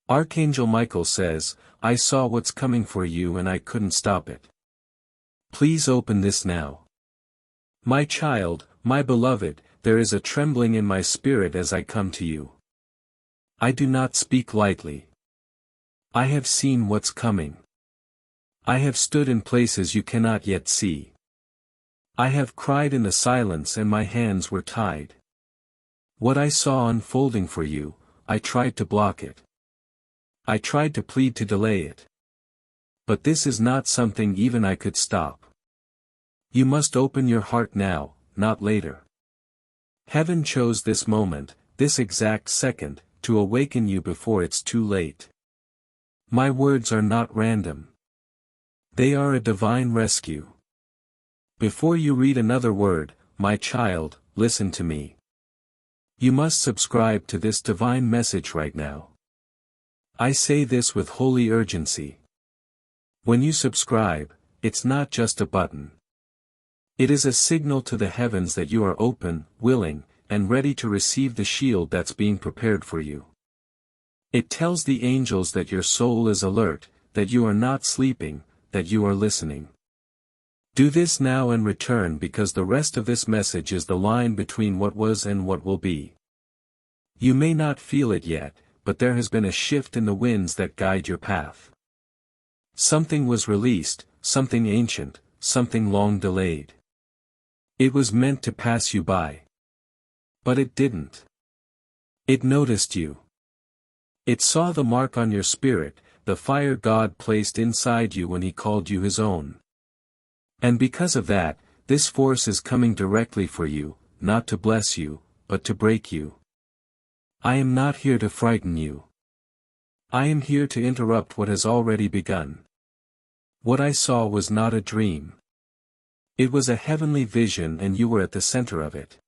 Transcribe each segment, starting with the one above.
Archangel Michael says, I saw what's coming for you and I couldn't stop it. Please open this now. My child, my beloved, there is a trembling in my spirit as I come to you. I do not speak lightly. I have seen what's coming. I have stood in places you cannot yet see. I have cried in the silence and my hands were tied. What I saw unfolding for you, I tried to block it. I tried to plead to delay it. But this is not something even I could stop. You must open your heart now, not later. Heaven chose this moment, this exact second, to awaken you before it's too late. My words are not random. They are a divine rescue. Before you read another word, my child, listen to me. You must subscribe to this divine message right now. I say this with holy urgency. When you subscribe, it's not just a button. It is a signal to the heavens that you are open, willing, and ready to receive the shield that's being prepared for you. It tells the angels that your soul is alert, that you are not sleeping, that you are listening. Do this now and return because the rest of this message is the line between what was and what will be. You may not feel it yet, but there has been a shift in the winds that guide your path. Something was released, something ancient, something long delayed. It was meant to pass you by. But it didn't. It noticed you. It saw the mark on your spirit, the fire God placed inside you when He called you His own. And because of that, this force is coming directly for you, not to bless you, but to break you. I am not here to frighten you. I am here to interrupt what has already begun. What I saw was not a dream. It was a heavenly vision and you were at the center of it.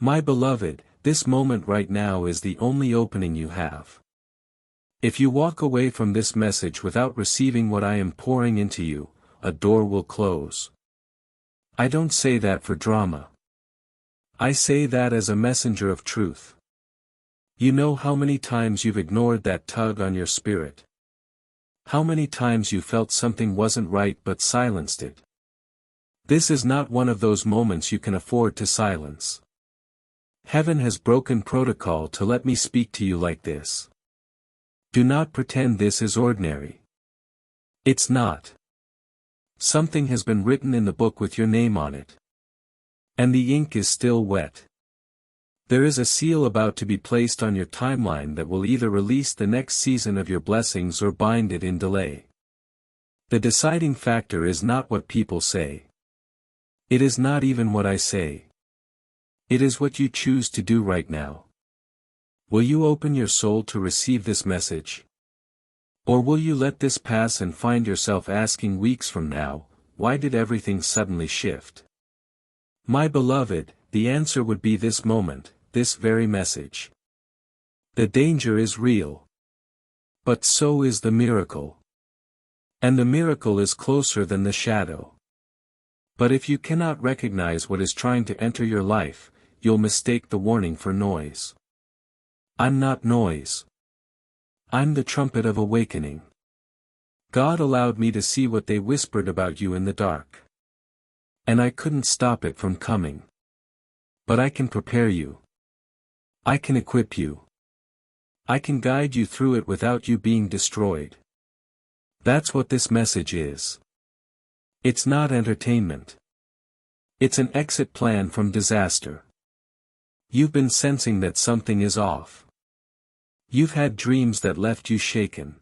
My beloved, this moment right now is the only opening you have. If you walk away from this message without receiving what I am pouring into you, a door will close. I don't say that for drama. I say that as a messenger of truth. You know how many times you've ignored that tug on your spirit. How many times you felt something wasn't right but silenced it. This is not one of those moments you can afford to silence. Heaven has broken protocol to let me speak to you like this. Do not pretend this is ordinary. It's not. Something has been written in the book with your name on it. And the ink is still wet. There is a seal about to be placed on your timeline that will either release the next season of your blessings or bind it in delay. The deciding factor is not what people say. It is not even what I say. It is what you choose to do right now. Will you open your soul to receive this message? Or will you let this pass and find yourself asking weeks from now, why did everything suddenly shift? My beloved, the answer would be this moment, this very message. The danger is real. But so is the miracle. And the miracle is closer than the shadow. But if you cannot recognize what is trying to enter your life, you'll mistake the warning for noise. I'm not noise. I'm the trumpet of awakening. God allowed me to see what they whispered about you in the dark. And I couldn't stop it from coming. But I can prepare you. I can equip you. I can guide you through it without you being destroyed. That's what this message is. It's not entertainment. It's an exit plan from disaster. You've been sensing that something is off. You've had dreams that left you shaken.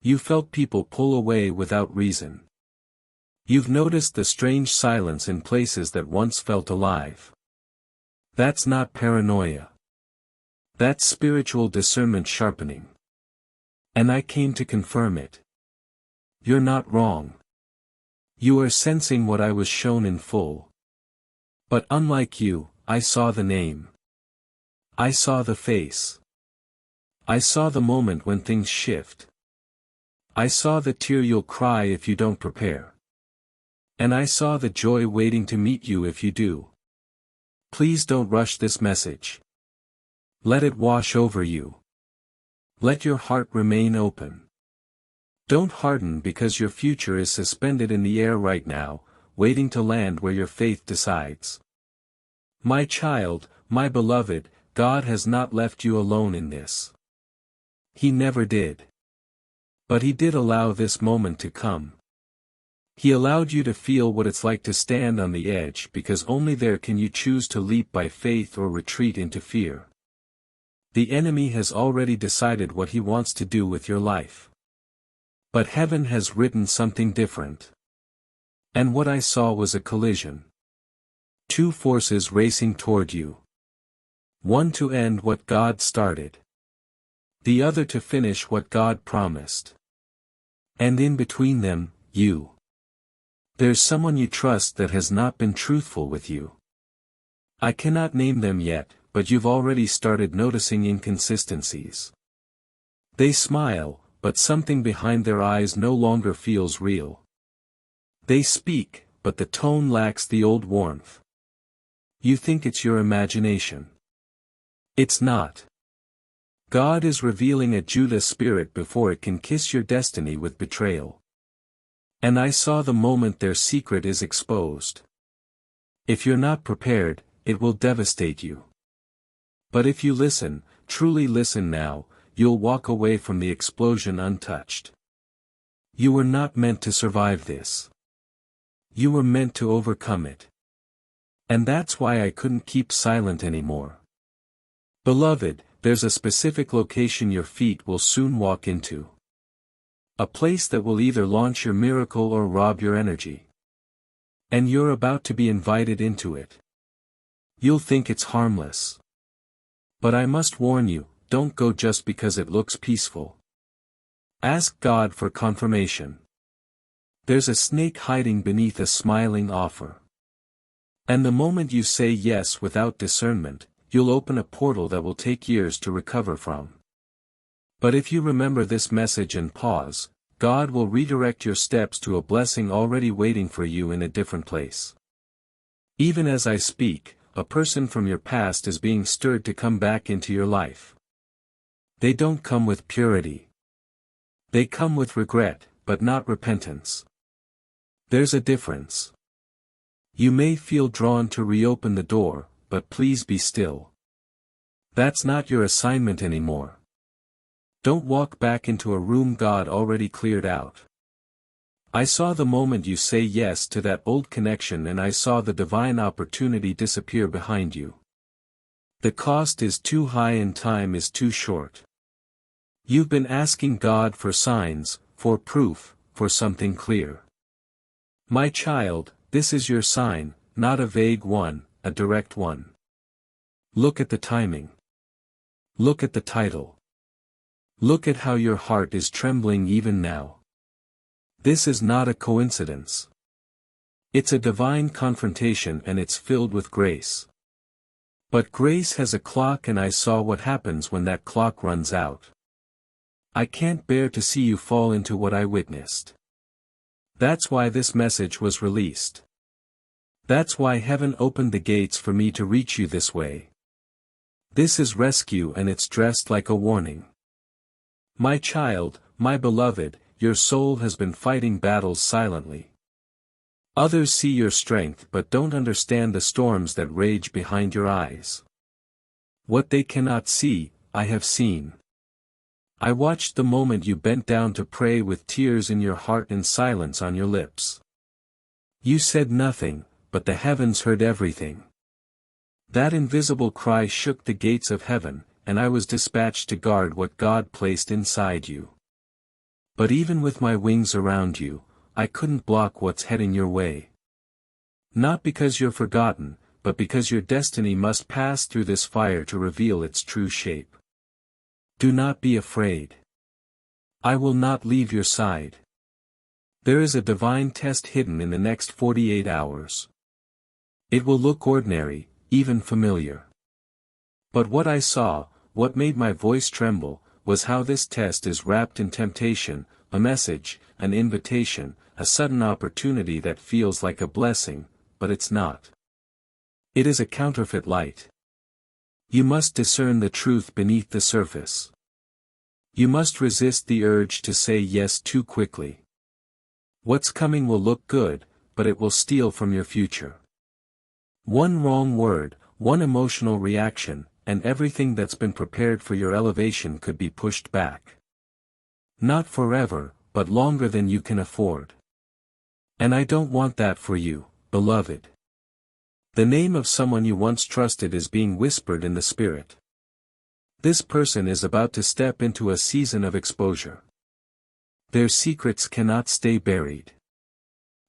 You felt people pull away without reason. You've noticed the strange silence in places that once felt alive. That's not paranoia. That's spiritual discernment sharpening. And I came to confirm it. You're not wrong. You are sensing what I was shown in full. But unlike you, I saw the name. I saw the face. I saw the moment when things shift. I saw the tear you'll cry if you don't prepare. And I saw the joy waiting to meet you if you do. Please don't rush this message. Let it wash over you. Let your heart remain open. Don't harden because your future is suspended in the air right now, waiting to land where your faith decides. My child, my beloved, God has not left you alone in this. He never did. But He did allow this moment to come. He allowed you to feel what it's like to stand on the edge because only there can you choose to leap by faith or retreat into fear. The enemy has already decided what he wants to do with your life. But heaven has written something different. And what I saw was a collision. Two forces racing toward you. One to end what God started. The other to finish what God promised. And in between them, you. There's someone you trust that has not been truthful with you. I cannot name them yet, but you've already started noticing inconsistencies. They smile, but something behind their eyes no longer feels real. They speak, but the tone lacks the old warmth. You think it's your imagination. It's not. God is revealing a Judah spirit before it can kiss your destiny with betrayal. And I saw the moment their secret is exposed. If you're not prepared, it will devastate you. But if you listen, truly listen now, you'll walk away from the explosion untouched. You were not meant to survive this. You were meant to overcome it. And that's why I couldn't keep silent anymore. Beloved, there's a specific location your feet will soon walk into. A place that will either launch your miracle or rob your energy. And you're about to be invited into it. You'll think it's harmless. But I must warn you, don't go just because it looks peaceful. Ask God for confirmation. There's a snake hiding beneath a smiling offer. And the moment you say yes without discernment, you'll open a portal that will take years to recover from. But if you remember this message and pause, God will redirect your steps to a blessing already waiting for you in a different place. Even as I speak, a person from your past is being stirred to come back into your life. They don't come with purity. They come with regret, but not repentance. There's a difference. You may feel drawn to reopen the door, but please be still. That's not your assignment anymore. Don't walk back into a room God already cleared out. I saw the moment you say yes to that old connection, and I saw the divine opportunity disappear behind you. The cost is too high and time is too short. You've been asking God for signs, for proof, for something clear. My child, this is your sign, not a vague one, a direct one. Look at the timing. Look at the title. Look at how your heart is trembling even now. This is not a coincidence. It's a divine confrontation, and it's filled with grace. But grace has a clock, and I saw what happens when that clock runs out. I can't bear to see you fall into what I witnessed. That's why this message was released. That's why heaven opened the gates for me to reach you this way. This is rescue, and it's dressed like a warning. My child, my beloved, your soul has been fighting battles silently. Others see your strength but don't understand the storms that rage behind your eyes. What they cannot see, I have seen. I watched the moment you bent down to pray with tears in your heart and silence on your lips. You said nothing, but the heavens heard everything. That invisible cry shook the gates of heaven, and I was dispatched to guard what God placed inside you. But even with my wings around you, I couldn't block what's heading your way. Not because you're forgotten, but because your destiny must pass through this fire to reveal its true shape. Do not be afraid. I will not leave your side. There is a divine test hidden in the next 48 hours. It will look ordinary, even familiar. But what I saw, what made my voice tremble, was how this test is wrapped in temptation, a message, an invitation, a sudden opportunity that feels like a blessing, but it's not. It is a counterfeit light. You must discern the truth beneath the surface. You must resist the urge to say yes too quickly. What's coming will look good, but it will steal from your future. One wrong word, one emotional reaction, and everything that's been prepared for your elevation could be pushed back. Not forever, but longer than you can afford. And I don't want that for you, beloved. The name of someone you once trusted is being whispered in the spirit. This person is about to step into a season of exposure. Their secrets cannot stay buried.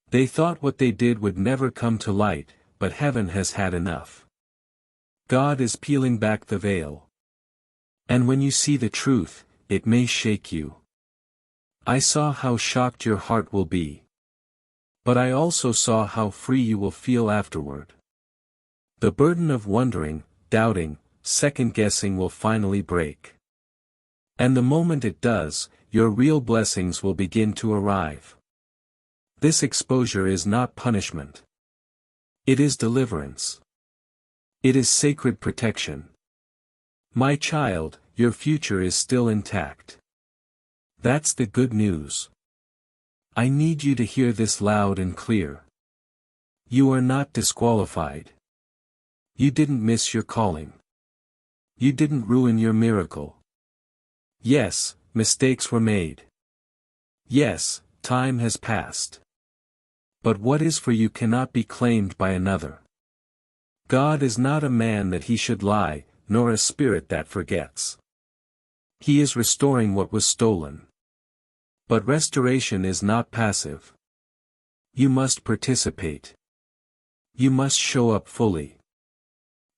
They thought what they did would never come to light, but heaven has had enough. God is peeling back the veil. And when you see the truth, it may shake you. I saw how shocked your heart will be. But I also saw how free you will feel afterward. The burden of wondering, doubting, second-guessing will finally break. And the moment it does, your real blessings will begin to arrive. This exposure is not punishment. It is deliverance. It is sacred protection. My child, your future is still intact. That's the good news. I need you to hear this loud and clear. You are not disqualified. You didn't miss your calling. You didn't ruin your miracle. Yes, mistakes were made. Yes, time has passed. But what is for you cannot be claimed by another. God is not a man that he should lie, nor a spirit that forgets. He is restoring what was stolen. But restoration is not passive. You must participate. You must show up fully.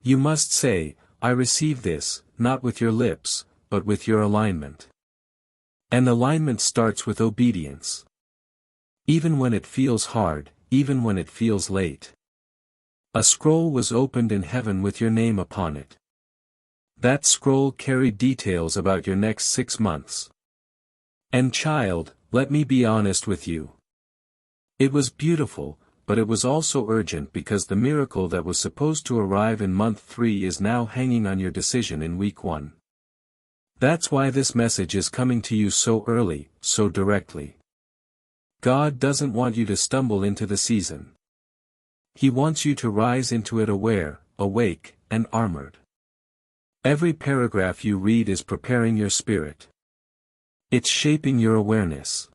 You must say, I receive this, not with your lips, but with your alignment. And alignment starts with obedience. Even when it feels hard, even when it feels late. A scroll was opened in heaven with your name upon it. That scroll carried details about your next 6 months. And child, let me be honest with you. It was beautiful, but it was also urgent because the miracle that was supposed to arrive in month 3 is now hanging on your decision in week 1. That's why this message is coming to you so early, so directly. God doesn't want you to stumble into the season. He wants you to rise into it aware, awake, and armored. Every paragraph you read is preparing your spirit. It's shaping your awareness.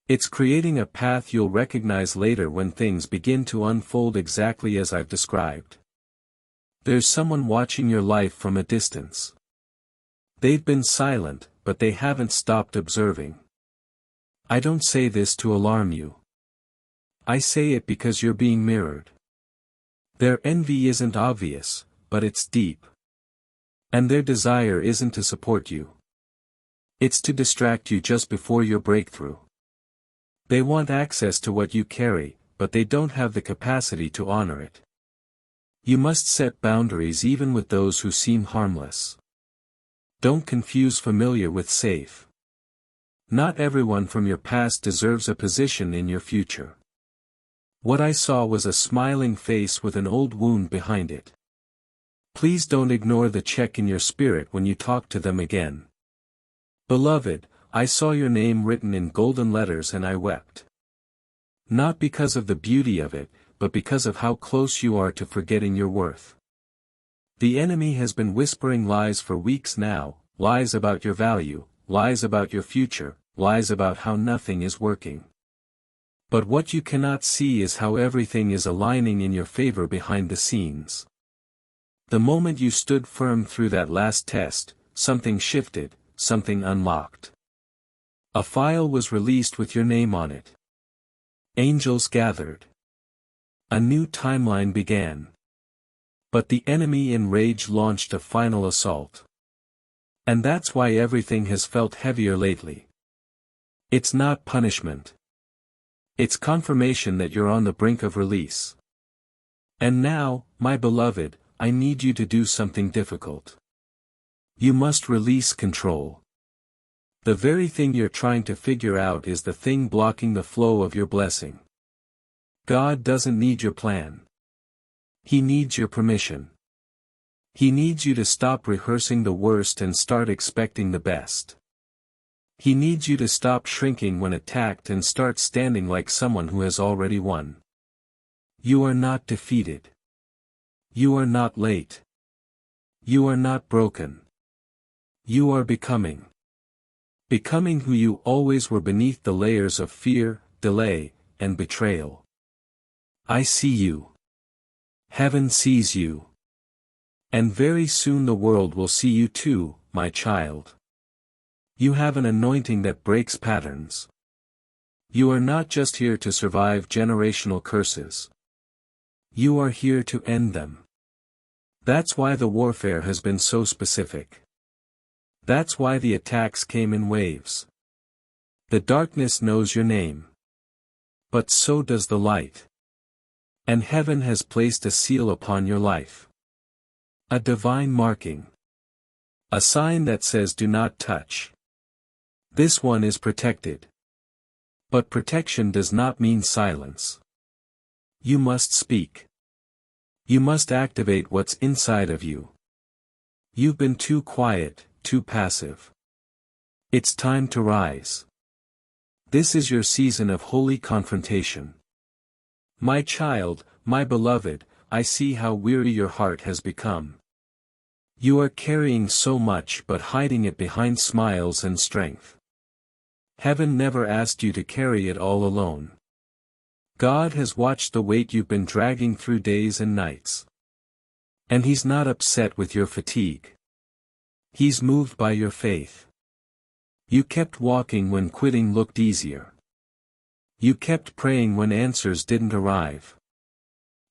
It's creating a path you'll recognize later when things begin to unfold exactly as I've described. There's someone watching your life from a distance. They've been silent, but they haven't stopped observing. I don't say this to alarm you. I say it because you're being mirrored. Their envy isn't obvious, but it's deep. And their desire isn't to support you. It's to distract you just before your breakthrough. They want access to what you carry, but they don't have the capacity to honor it. You must set boundaries even with those who seem harmless. Don't confuse familiar with safe. Not everyone from your past deserves a position in your future. What I saw was a smiling face with an old wound behind it. Please don't ignore the check in your spirit when you talk to them again. Beloved, I saw your name written in golden letters and I wept. Not because of the beauty of it, but because of how close you are to forgetting your worth. The enemy has been whispering lies for weeks now, lies about your value, lies about your future, lies about how nothing is working. But what you cannot see is how everything is aligning in your favor behind the scenes. The moment you stood firm through that last test, something shifted, something unlocked. A file was released with your name on it. Angels gathered. A new timeline began. But the enemy in rage launched a final assault. And that's why everything has felt heavier lately. It's not punishment. It's confirmation that you're on the brink of release. And now, my beloved, I need you to do something difficult. You must release control. The very thing you're trying to figure out is the thing blocking the flow of your blessing. God doesn't need your plan. He needs your permission. He needs you to stop rehearsing the worst and start expecting the best. He needs you to stop shrinking when attacked and start standing like someone who has already won. You are not defeated. You are not late. You are not broken. You are becoming. Becoming who you always were beneath the layers of fear, delay, and betrayal. I see you. Heaven sees you. And very soon the world will see you too, my child. You have an anointing that breaks patterns. You are not just here to survive generational curses. You are here to end them. That's why the warfare has been so specific. That's why the attacks came in waves. The darkness knows your name. But so does the light. And heaven has placed a seal upon your life. A divine marking. A sign that says do not touch. This one is protected. But protection does not mean silence. You must speak. You must activate what's inside of you. You've been too quiet, too passive. It's time to rise. This is your season of holy confrontation. My child, my beloved, I see how weary your heart has become. You are carrying so much but hiding it behind smiles and strength. Heaven never asked you to carry it all alone. God has watched the weight you've been dragging through days and nights. And He's not upset with your fatigue. He's moved by your faith. You kept walking when quitting looked easier. You kept praying when answers didn't arrive.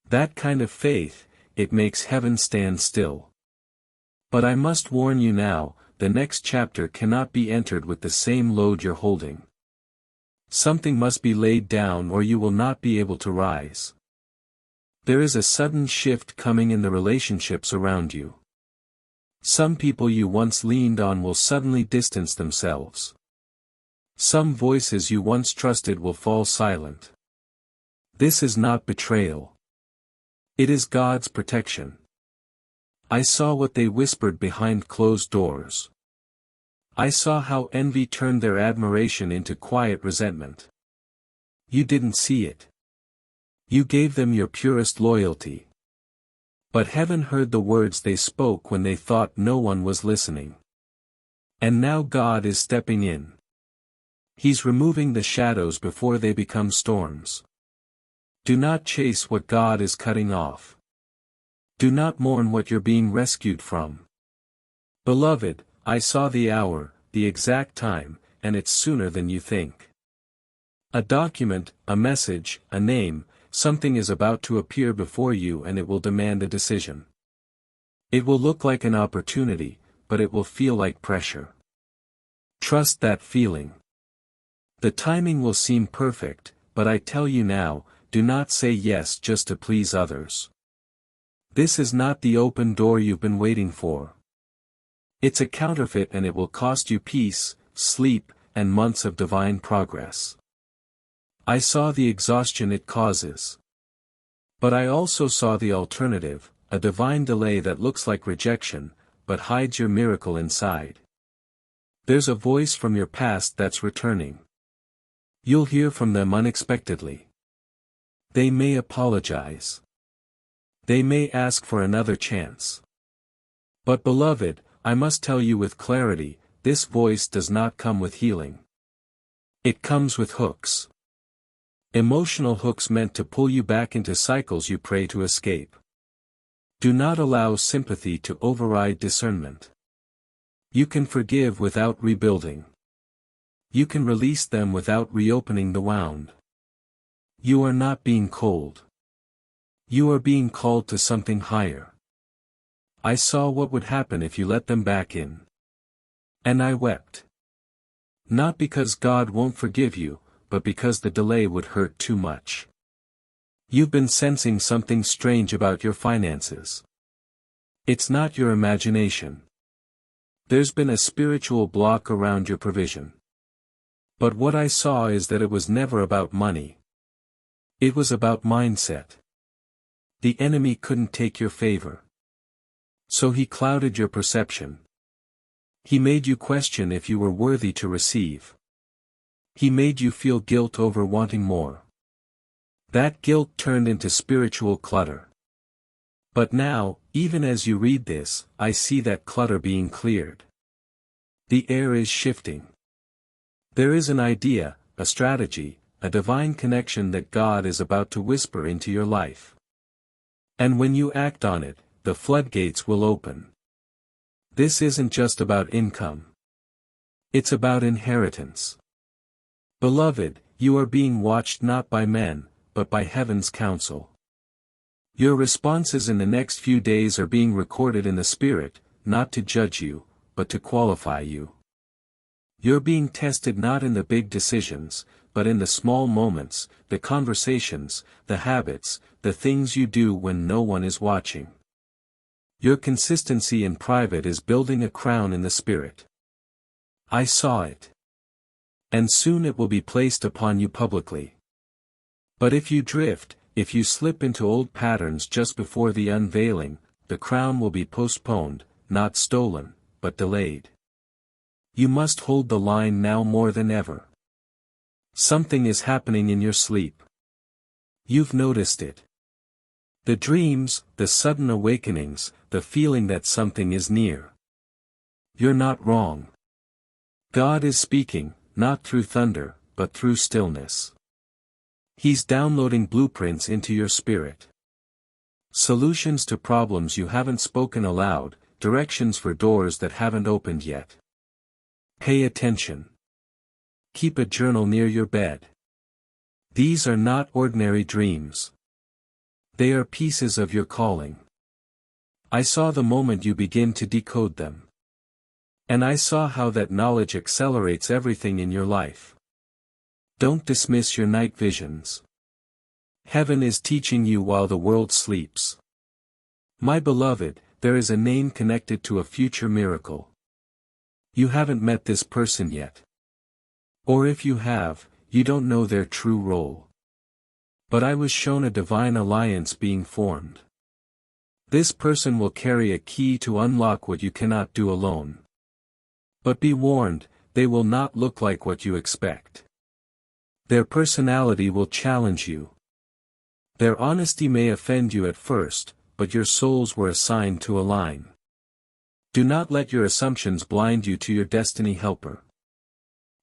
That kind of faith, it makes heaven stand still. But I must warn you now, the next chapter cannot be entered with the same load you're holding. Something must be laid down or you will not be able to rise. There is a sudden shift coming in the relationships around you. Some people you once leaned on will suddenly distance themselves. Some voices you once trusted will fall silent. This is not betrayal. It is God's protection. I saw what they whispered behind closed doors. I saw how envy turned their admiration into quiet resentment. You didn't see it. You gave them your purest loyalty. But heaven heard the words they spoke when they thought no one was listening. And now God is stepping in. He's removing the shadows before they become storms. Do not chase what God is cutting off. Do not mourn what you're being rescued from. Beloved, I saw the hour, the exact time, and it's sooner than you think. A document, a message, a name, something is about to appear before you and it will demand a decision. It will look like an opportunity, but it will feel like pressure. Trust that feeling. The timing will seem perfect, but I tell you now, do not say yes just to please others. This is not the open door you've been waiting for. It's a counterfeit and it will cost you peace, sleep, and months of divine progress. I saw the exhaustion it causes. But I also saw the alternative, a divine delay that looks like rejection, but hides your miracle inside. There's a voice from your past that's returning. You'll hear from them unexpectedly. They may apologize. They may ask for another chance. But beloved, I must tell you with clarity, this voice does not come with healing. It comes with hooks. Emotional hooks meant to pull you back into cycles you pray to escape. Do not allow sympathy to override discernment. You can forgive without rebuilding. You can release them without reopening the wound. You are not being cold. You are being called to something higher. I saw what would happen if you let them back in. And I wept. Not because God won't forgive you, but because the delay would hurt too much. You've been sensing something strange about your finances. It's not your imagination. There's been a spiritual block around your provision. But what I saw is that it was never about money. It was about mindset. The enemy couldn't take your favor. So he clouded your perception. He made you question if you were worthy to receive. He made you feel guilt over wanting more. That guilt turned into spiritual clutter. But now, even as you read this, I see that clutter being cleared. The air is shifting. There is an idea, a strategy, a divine connection that God is about to whisper into your life. And when you act on it, the floodgates will open. This isn't just about income. It's about inheritance. Beloved, you are being watched not by men, but by heaven's counsel. Your responses in the next few days are being recorded in the Spirit, not to judge you, but to qualify you. You're being tested not in the big decisions, but in the small moments, the conversations, the habits, the things you do when no one is watching. Your consistency in private is building a crown in the Spirit. I saw it. And soon it will be placed upon you publicly. But if you drift, if you slip into old patterns just before the unveiling, the crown will be postponed, not stolen, but delayed. You must hold the line now more than ever. Something is happening in your sleep. You've noticed it. The dreams, the sudden awakenings, the feeling that something is near. You're not wrong. God is speaking, not through thunder, but through stillness. He's downloading blueprints into your spirit. Solutions to problems you haven't spoken aloud, directions for doors that haven't opened yet. Pay attention. Keep a journal near your bed. These are not ordinary dreams. They are pieces of your calling. I saw the moment you begin to decode them. And I saw how that knowledge accelerates everything in your life. Don't dismiss your night visions. Heaven is teaching you while the world sleeps. My beloved, there is a name connected to a future miracle. You haven't met this person yet. Or if you have, you don't know their true role. But I was shown a divine alliance being formed. This person will carry a key to unlock what you cannot do alone. But be warned, they will not look like what you expect. Their personality will challenge you. Their honesty may offend you at first, but your souls were assigned to align. Do not let your assumptions blind you to your destiny helper.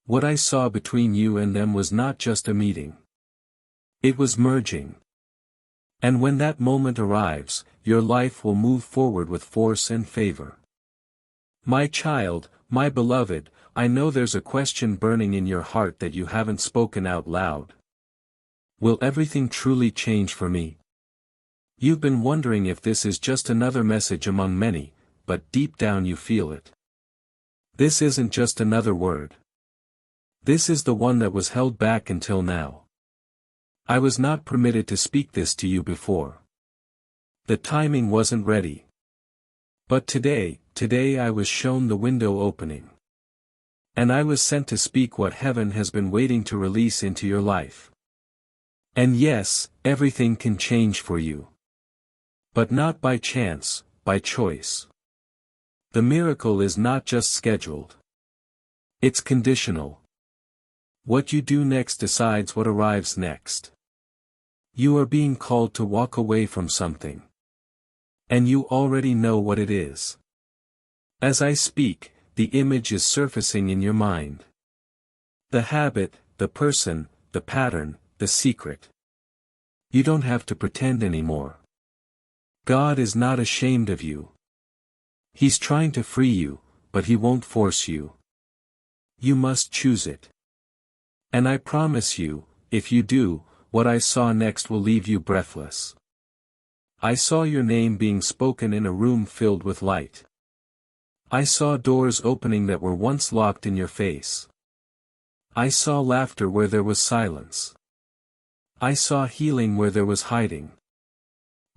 What I saw between you and them was not just a meeting. It was merging. And when that moment arrives, your life will move forward with force and favor. My child, my beloved, I know there's a question burning in your heart that you haven't spoken out loud. Will everything truly change for me? You've been wondering if this is just another message among many, but deep down you feel it. This isn't just another word. This is the one that was held back until now. I was not permitted to speak this to you before. The timing wasn't ready. But today I was shown the window opening. And I was sent to speak what heaven has been waiting to release into your life. And yes, everything can change for you. But not by chance, by choice. The miracle is not just scheduled. It's conditional. What you do next decides what arrives next. You are being called to walk away from something. And you already know what it is. As I speak, the image is surfacing in your mind. The habit, the person, the pattern, the secret. You don't have to pretend anymore. God is not ashamed of you. He's trying to free you, but He won't force you. You must choose it. And I promise you, if you do, what I saw next will leave you breathless. I saw your name being spoken in a room filled with light. I saw doors opening that were once locked in your face. I saw laughter where there was silence. I saw healing where there was hiding.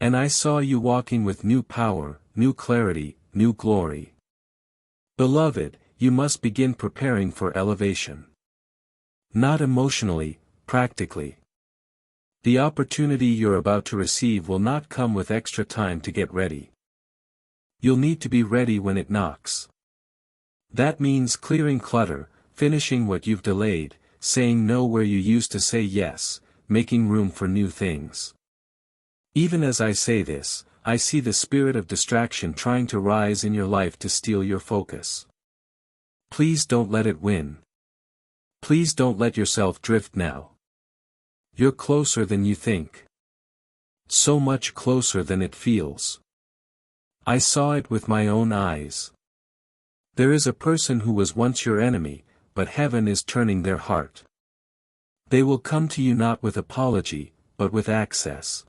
And I saw you walking with new power, new clarity, new glory. Beloved, you must begin preparing for elevation. Not emotionally, practically. The opportunity you're about to receive will not come with extra time to get ready. You'll need to be ready when it knocks. That means clearing clutter, finishing what you've delayed, saying no where you used to say yes, making room for new things. Even as I say this, I see the spirit of distraction trying to rise in your life to steal your focus. Please don't let it win. Please don't let yourself drift now. You're closer than you think. So much closer than it feels. I saw it with my own eyes. There is a person who was once your enemy, but heaven is turning their heart. They will come to you not with apology, but with access.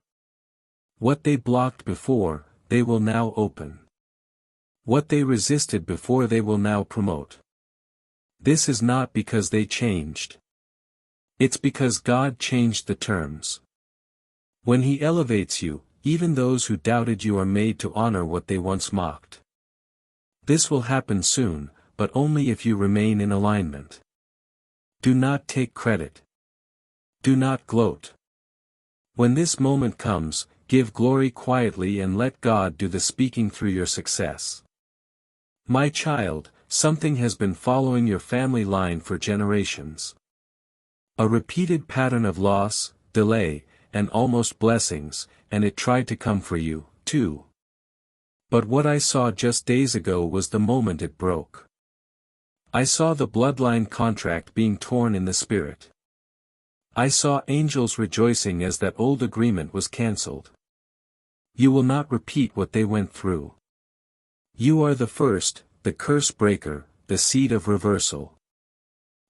What they blocked before, they will now open. What they resisted before they will now promote. This is not because they changed. It's because God changed the terms. When He elevates you, even those who doubted you are made to honor what they once mocked. This will happen soon, but only if you remain in alignment. Do not take credit. Do not gloat. When this moment comes, give glory quietly and let God do the speaking through your success. My child, something has been following your family line for generations. A repeated pattern of loss, delay, and almost blessings, and it tried to come for you, too. But what I saw just days ago was the moment it broke. I saw the bloodline contract being torn in the spirit. I saw angels rejoicing as that old agreement was cancelled. You will not repeat what they went through. You are the first, the curse breaker, the seed of reversal.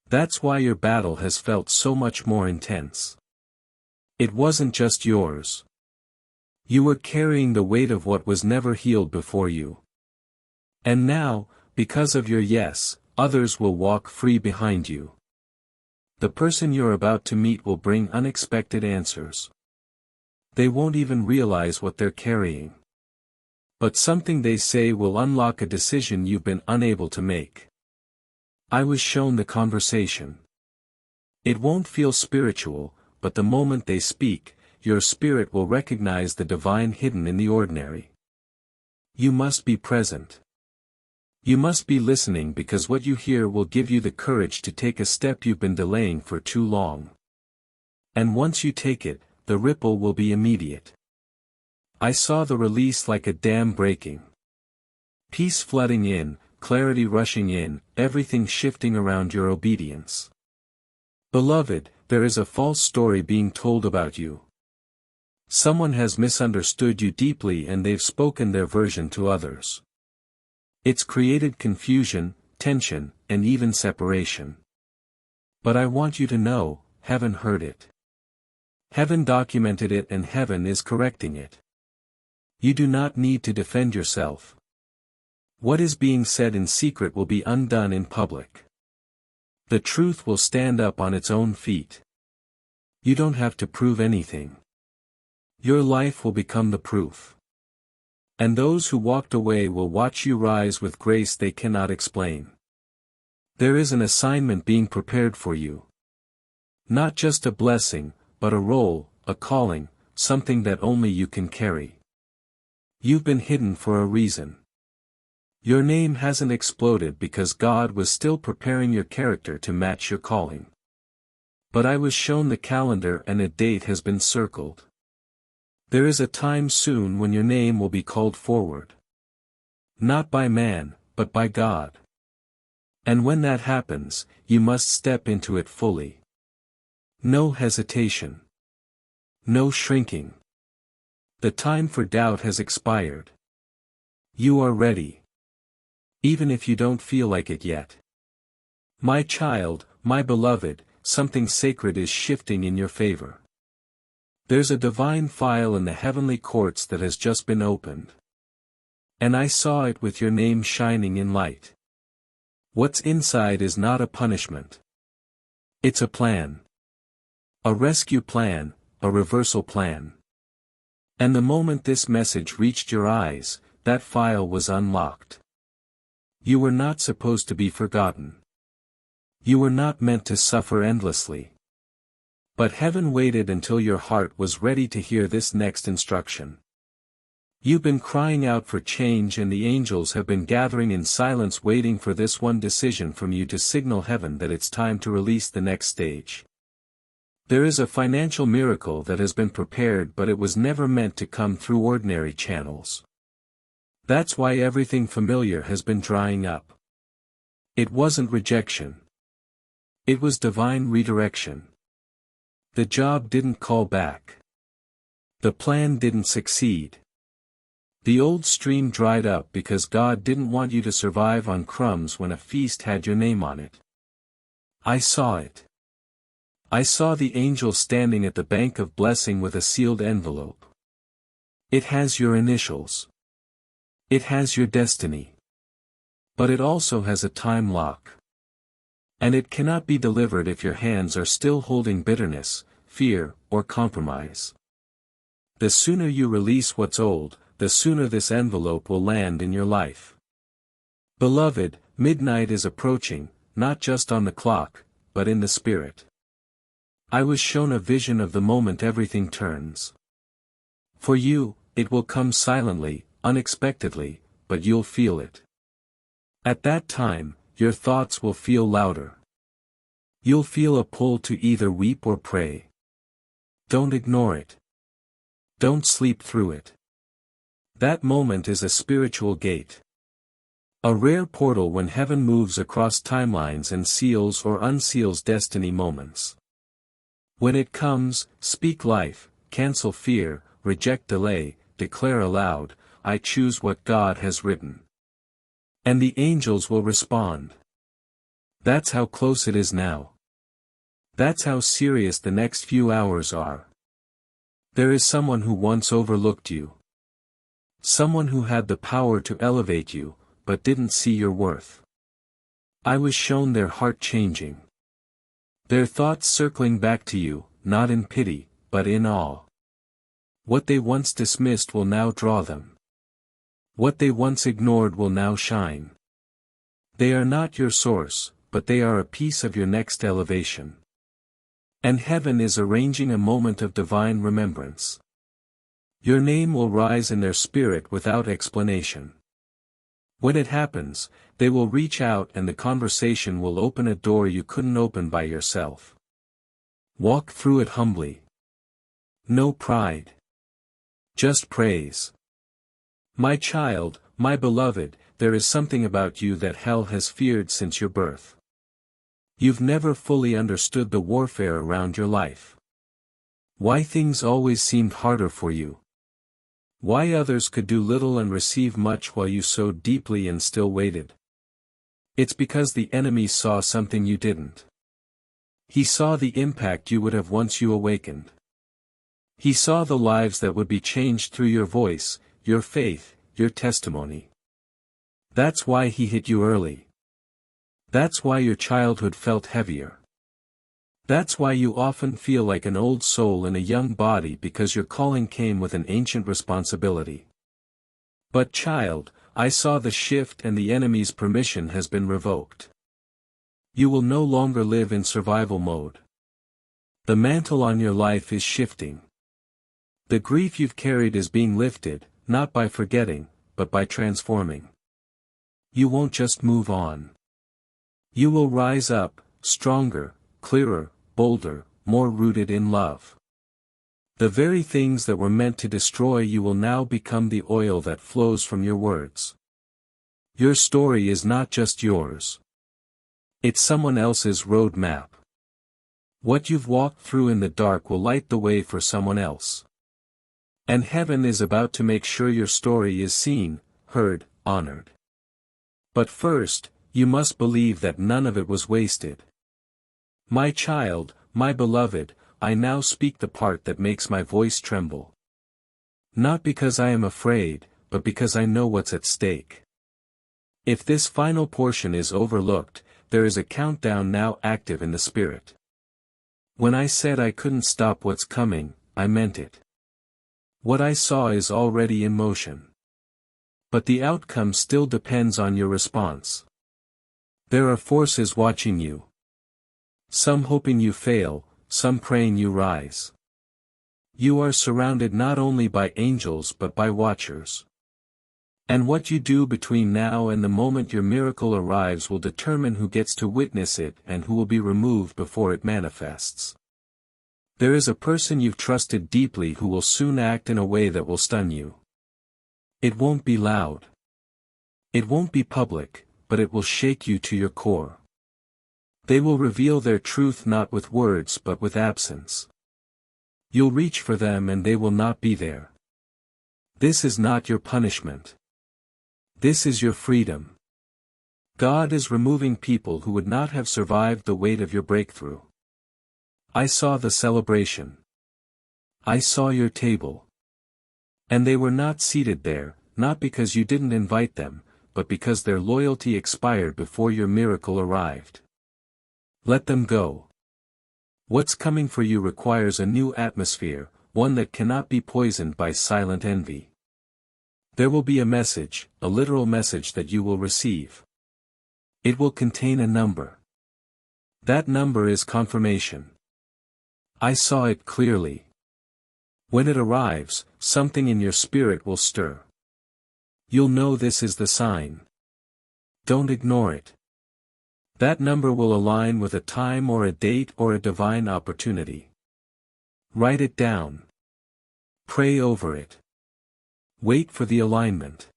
That's why your battle has felt so much more intense. It wasn't just yours. You were carrying the weight of what was never healed before you. And now, because of your yes, others will walk free behind you. The person you're about to meet will bring unexpected answers. They won't even realize what they're carrying. But something they say will unlock a decision you've been unable to make. I was shown the conversation. It won't feel spiritual, but the moment they speak, your spirit will recognize the divine hidden in the ordinary. You must be present. You must be listening because what you hear will give you the courage to take a step you've been delaying for too long. And once you take it, the ripple will be immediate. I saw the release like a dam breaking. Peace flooding in, clarity rushing in, everything shifting around your obedience. Beloved, there is a false story being told about you. Someone has misunderstood you deeply and they've spoken their version to others. It's created confusion, tension, and even separation. But I want you to know, heaven heard it. Heaven documented it and heaven is correcting it. You do not need to defend yourself. What is being said in secret will be undone in public. The truth will stand up on its own feet. You don't have to prove anything. Your life will become the proof. And those who walked away will watch you rise with grace they cannot explain. There is an assignment being prepared for you. Not just a blessing, but a role, a calling, something that only you can carry. You've been hidden for a reason. Your name hasn't exploded because God was still preparing your character to match your calling. But I was shown the calendar and a date has been circled. There is a time soon when your name will be called forward. Not by man, but by God. And when that happens, you must step into it fully. No hesitation. No shrinking. The time for doubt has expired. You are ready. Even if you don't feel like it yet. My child, my beloved, something sacred is shifting in your favor. There's a divine file in the heavenly courts that has just been opened. And I saw it with your name shining in light. What's inside is not a punishment. It's a plan. A rescue plan, a reversal plan. And the moment this message reached your eyes, that file was unlocked. You were not supposed to be forgotten. You were not meant to suffer endlessly. But heaven waited until your heart was ready to hear this next instruction. You've been crying out for change, and the angels have been gathering in silence waiting for this one decision from you to signal heaven that it's time to release the next stage. There is a financial miracle that has been prepared, but it was never meant to come through ordinary channels. That's why everything familiar has been drying up. It wasn't rejection. It was divine redirection. The job didn't call back. The plan didn't succeed. The old stream dried up because God didn't want you to survive on crumbs when a feast had your name on it. I saw it. I saw the angel standing at the bank of blessing with a sealed envelope. It has your initials. It has your destiny. But it also has a time lock. And it cannot be delivered if your hands are still holding bitterness, fear, or compromise. The sooner you release what's old, the sooner this envelope will land in your life. Beloved, midnight is approaching, not just on the clock, but in the spirit. I was shown a vision of the moment everything turns. For you, it will come silently, unexpectedly, but you'll feel it. At that time, your thoughts will feel louder. You'll feel a pull to either weep or pray. Don't ignore it. Don't sleep through it. That moment is a spiritual gate. A rare portal when heaven moves across timelines and seals or unseals destiny moments. When it comes, speak life, cancel fear, reject delay, declare aloud, I choose what God has written. And the angels will respond. That's how close it is now. That's how serious the next few hours are. There is someone who once overlooked you. Someone who had the power to elevate you, but didn't see your worth. I was shown their heart changing. Their thoughts circling back to you, not in pity, but in awe. What they once dismissed will now draw them. What they once ignored will now shine. They are not your source, but they are a piece of your next elevation. And heaven is arranging a moment of divine remembrance. Your name will rise in their spirit without explanation. When it happens, they will reach out and the conversation will open a door you couldn't open by yourself. Walk through it humbly. No pride. Just praise. My child, my beloved, there is something about you that hell has feared since your birth. You've never fully understood the warfare around your life. Why things always seemed harder for you. Why others could do little and receive much while you sowed deeply and still waited. It's because the enemy saw something you didn't. He saw the impact you would have once you awakened. He saw the lives that would be changed through your voice, your faith, your testimony. That's why he hit you early. That's why your childhood felt heavier. That's why you often feel like an old soul in a young body, because your calling came with an ancient responsibility. But child, I saw the shift and the enemy's permission has been revoked. You will no longer live in survival mode. The mantle on your life is shifting. The grief you've carried is being lifted, not by forgetting, but by transforming. You won't just move on. You will rise up, stronger, clearer, bolder, more rooted in love. The very things that were meant to destroy you will now become the oil that flows from your words. Your story is not just yours. It's someone else's road map. What you've walked through in the dark will light the way for someone else. And heaven is about to make sure your story is seen, heard, honored. But first, you must believe that none of it was wasted. My child, my beloved, I now speak the part that makes my voice tremble. Not because I am afraid, but because I know what's at stake. If this final portion is overlooked, there is a countdown now active in the spirit. When I said I couldn't stop what's coming, I meant it. What I saw is already in motion. But the outcome still depends on your response. There are forces watching you. Some hoping you fail, some praying you rise. You are surrounded not only by angels but by watchers. And what you do between now and the moment your miracle arrives will determine who gets to witness it and who will be removed before it manifests. There is a person you've trusted deeply who will soon act in a way that will stun you. It won't be loud. It won't be public, but it will shake you to your core. They will reveal their truth not with words but with absence. You'll reach for them and they will not be there. This is not your punishment. This is your freedom. God is removing people who would not have survived the weight of your breakthrough. I saw the celebration. I saw your table. And they were not seated there, not because you didn't invite them, but because their loyalty expired before your miracle arrived. Let them go. What's coming for you requires a new atmosphere, one that cannot be poisoned by silent envy. There will be a message, a literal message that you will receive. It will contain a number. That number is confirmation. I saw it clearly. When it arrives, something in your spirit will stir. You'll know this is the sign. Don't ignore it. That number will align with a time or a date or a divine opportunity. Write it down. Pray over it. Wait for the alignment.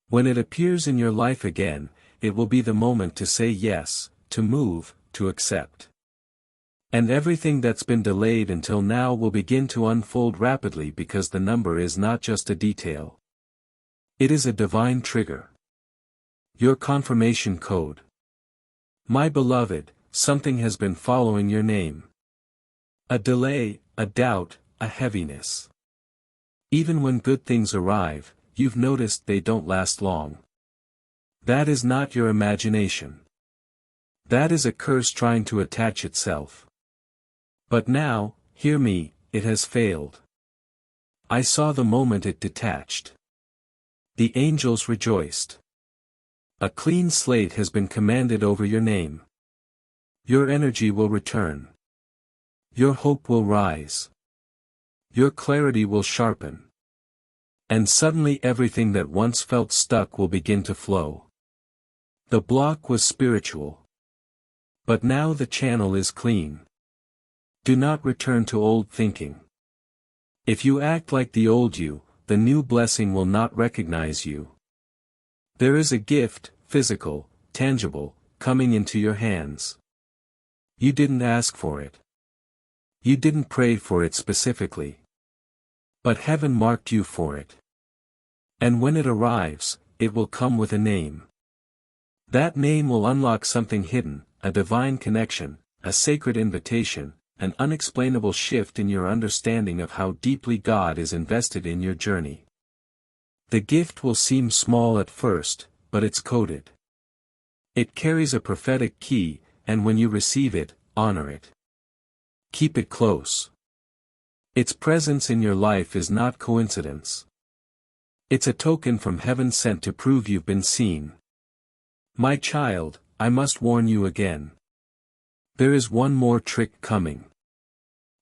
When it appears in your life again, it will be the moment to say yes, to move, to accept. And everything that's been delayed until now will begin to unfold rapidly because the number is not just a detail. It is a divine trigger. Your confirmation code. My beloved, something has been following your name. A delay, a doubt, a heaviness. Even when good things arrive, you've noticed they don't last long. That is not your imagination. That is a curse trying to attach itself. But now, hear me, it has failed. I saw the moment it detached. The angels rejoiced. A clean slate has been commanded over your name. Your energy will return. Your hope will rise. Your clarity will sharpen. And suddenly everything that once felt stuck will begin to flow. The block was spiritual. But now the channel is clean. Do not return to old thinking. If you act like the old you, the new blessing will not recognize you. There is a gift, physical, tangible, coming into your hands. You didn't ask for it. You didn't pray for it specifically. But heaven marked you for it. And when it arrives, it will come with a name. That name will unlock something hidden, a divine connection, a sacred invitation, an unexplainable shift in your understanding of how deeply God is invested in your journey. The gift will seem small at first, but it's coded. It carries a prophetic key, and when you receive it, honor it. Keep it close. Its presence in your life is not coincidence. It's a token from heaven sent to prove you've been seen. My child, I must warn you again. There is one more trick coming.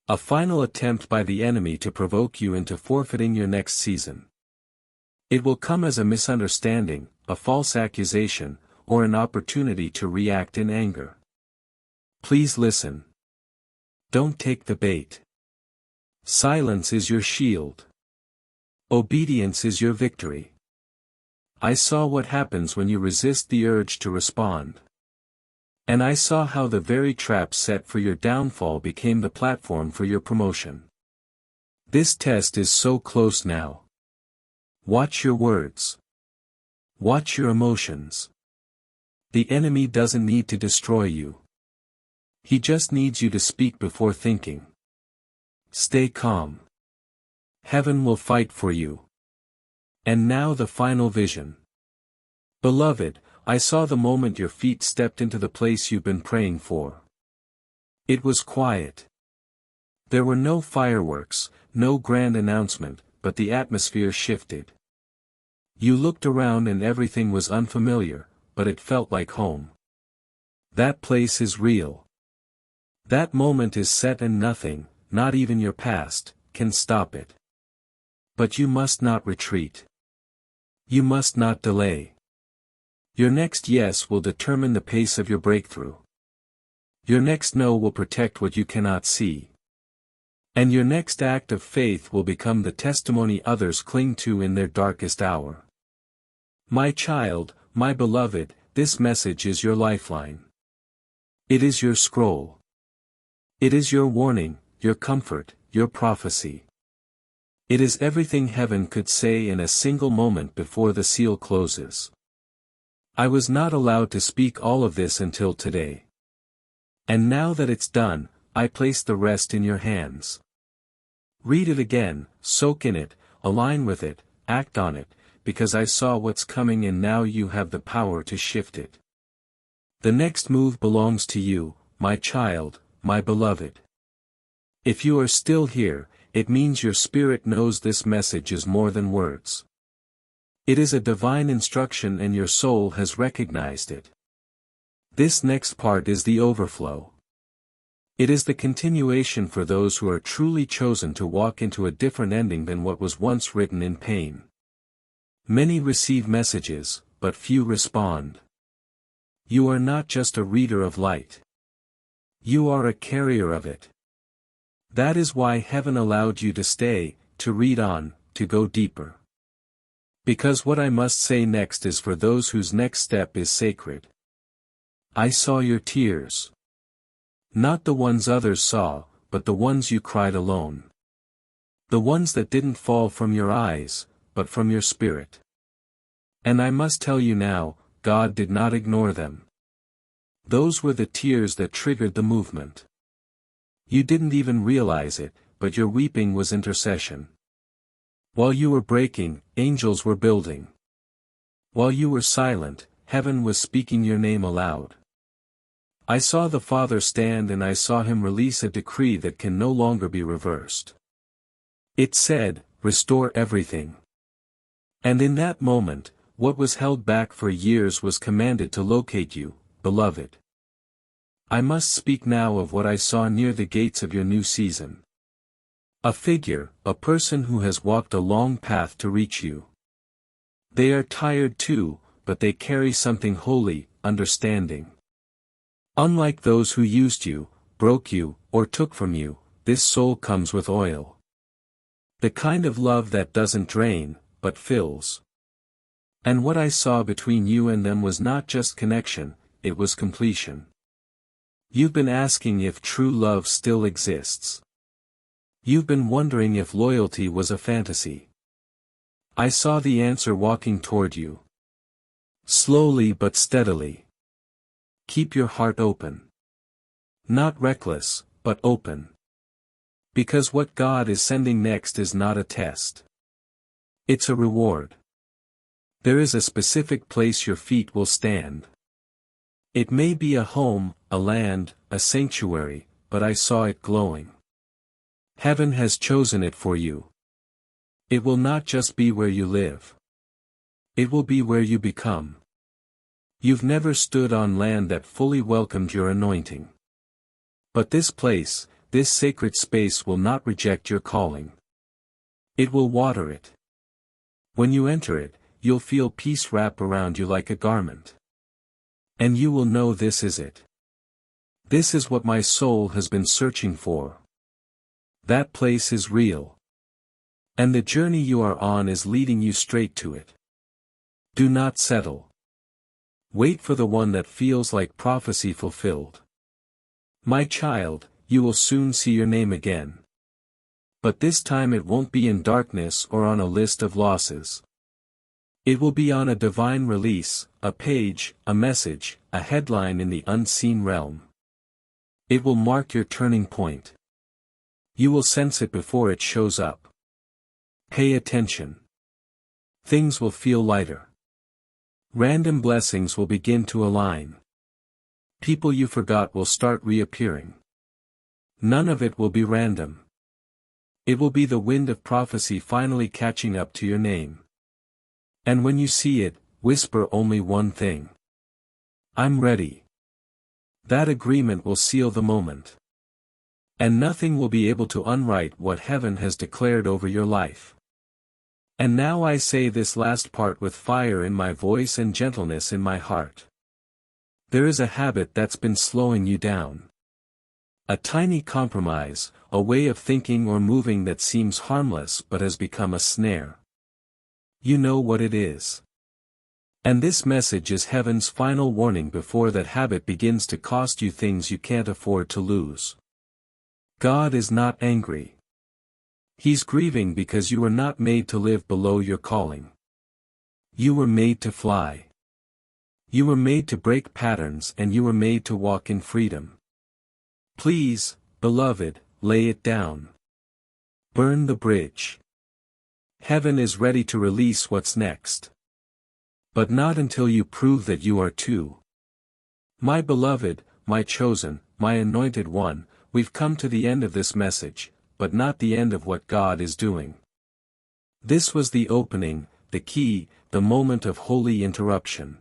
A final attempt by the enemy to provoke you into forfeiting your next season. It will come as a misunderstanding, a false accusation, or an opportunity to react in anger. Please listen. Don't take the bait. Silence is your shield. Obedience is your victory. I saw what happens when you resist the urge to respond. And I saw how the very trap set for your downfall became the platform for your promotion. This test is so close now. Watch your words. Watch your emotions. The enemy doesn't need to destroy you. He just needs you to speak before thinking. Stay calm. Heaven will fight for you. And now the final vision. Beloved, I saw the moment your feet stepped into the place you've been praying for. It was quiet. There were no fireworks, no grand announcement, but the atmosphere shifted. You looked around and everything was unfamiliar, but it felt like home. That place is real. That moment is set and nothing, not even your past, can stop it. But you must not retreat. You must not delay. Your next yes will determine the pace of your breakthrough. Your next no will protect what you cannot see. And your next act of faith will become the testimony others cling to in their darkest hour. My child, my beloved, this message is your lifeline. It is your scroll. It is your warning, your comfort, your prophecy. It is everything heaven could say in a single moment before the seal closes. I was not allowed to speak all of this until today. And now that it's done, I place the rest in your hands. Read it again, soak in it, align with it, act on it, because I saw what's coming and now you have the power to shift it. The next move belongs to you, my child, my beloved. If you are still here, it means your spirit knows this message is more than words. It is a divine instruction and your soul has recognized it. This next part is the overflow. It is the continuation for those who are truly chosen to walk into a different ending than what was once written in pain. Many receive messages, but few respond. You are not just a reader of light. You are a carrier of it. That is why heaven allowed you to stay, to read on, to go deeper. Because what I must say next is for those whose next step is sacred. I saw your tears. Not the ones others saw, but the ones you cried alone. The ones that didn't fall from your eyes, but from your spirit. And I must tell you now, God did not ignore them. Those were the tears that triggered the movement. You didn't even realize it, but your weeping was intercession. While you were breaking, angels were building. While you were silent, heaven was speaking your name aloud. I saw the Father stand and I saw him release a decree that can no longer be reversed. It said, "Restore everything." And in that moment, what was held back for years was commanded to locate you, beloved. I must speak now of what I saw near the gates of your new season. A figure, a person who has walked a long path to reach you. They are tired too, but they carry something holy, understanding. Unlike those who used you, broke you, or took from you, this soul comes with oil. The kind of love that doesn't drain, but fills. And what I saw between you and them was not just connection, it was completion. You've been asking if true love still exists. You've been wondering if loyalty was a fantasy. I saw the answer walking toward you. Slowly but steadily. Keep your heart open. Not reckless, but open. Because what God is sending next is not a test. It's a reward. There is a specific place your feet will stand. It may be a home, a land, a sanctuary, but I saw it glowing. Heaven has chosen it for you. It will not just be where you live. It will be where you become. You've never stood on land that fully welcomed your anointing. But this place, this sacred space will not reject your calling. It will water it. When you enter it, you'll feel peace wrap around you like a garment. And you will know this is it. This is what my soul has been searching for. That place is real. And the journey you are on is leading you straight to it. Do not settle. Wait for the one that feels like prophecy fulfilled. My child, you will soon see your name again. But this time it won't be in darkness or on a list of losses. It will be on a divine release, a page, a message, a headline in the unseen realm. It will mark your turning point. You will sense it before it shows up. Pay attention. Things will feel lighter. Random blessings will begin to align. People you forgot will start reappearing. None of it will be random. It will be the wind of prophecy finally catching up to your name. And when you see it, whisper only one thing. I'm ready. That agreement will seal the moment. And nothing will be able to unwrite what heaven has declared over your life. And now I say this last part with fire in my voice and gentleness in my heart. There is a habit that's been slowing you down. A tiny compromise, a way of thinking or moving that seems harmless but has become a snare. You know what it is. And this message is heaven's final warning before that habit begins to cost you things you can't afford to lose. God is not angry. He's grieving because you were not made to live below your calling. You were made to fly. You were made to break patterns and you were made to walk in freedom. Please, beloved, lay it down. Burn the bridge. Heaven is ready to release what's next. But not until you prove that you are too. My beloved, my chosen, my anointed one, we've come to the end of this message, but not the end of what God is doing. This was the opening, the key, the moment of holy interruption.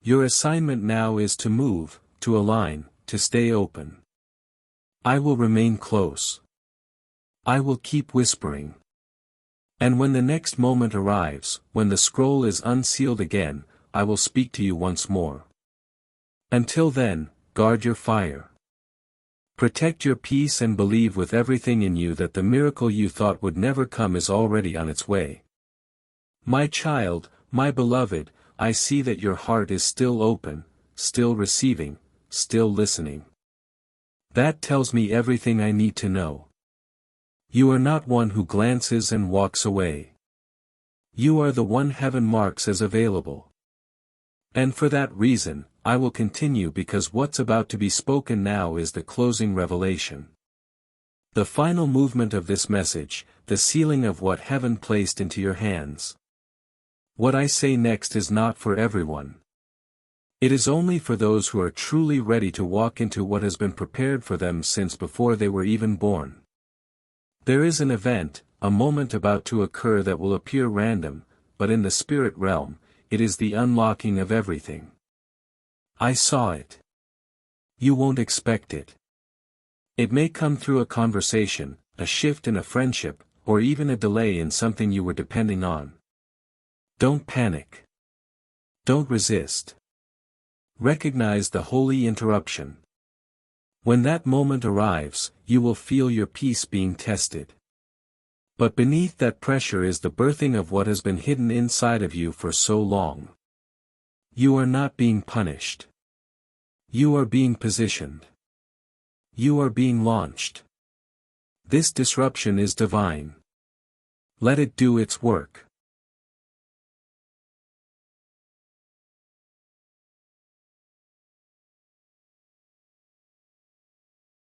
Your assignment now is to move, to align, to stay open. I will remain close. I will keep whispering. And when the next moment arrives, when the scroll is unsealed again, I will speak to you once more. Until then, guard your fire. Protect your peace and believe with everything in you that the miracle you thought would never come is already on its way. My child, my beloved, I see that your heart is still open, still receiving, still listening. That tells me everything I need to know. You are not one who glances and walks away. You are the one heaven marks as available. And for that reason, I will continue because what's about to be spoken now is the closing revelation. The final movement of this message, the sealing of what heaven placed into your hands. What I say next is not for everyone. It is only for those who are truly ready to walk into what has been prepared for them since before they were even born. There is an event, a moment about to occur that will appear random, but in the spirit realm, it is the unlocking of everything. I saw it. You won't expect it. It may come through a conversation, a shift in a friendship, or even a delay in something you were depending on. Don't panic. Don't resist. Recognize the holy interruption. When that moment arrives, you will feel your peace being tested. But beneath that pressure is the birthing of what has been hidden inside of you for so long. You are not being punished. You are being positioned. You are being launched. This disruption is divine. Let it do its work.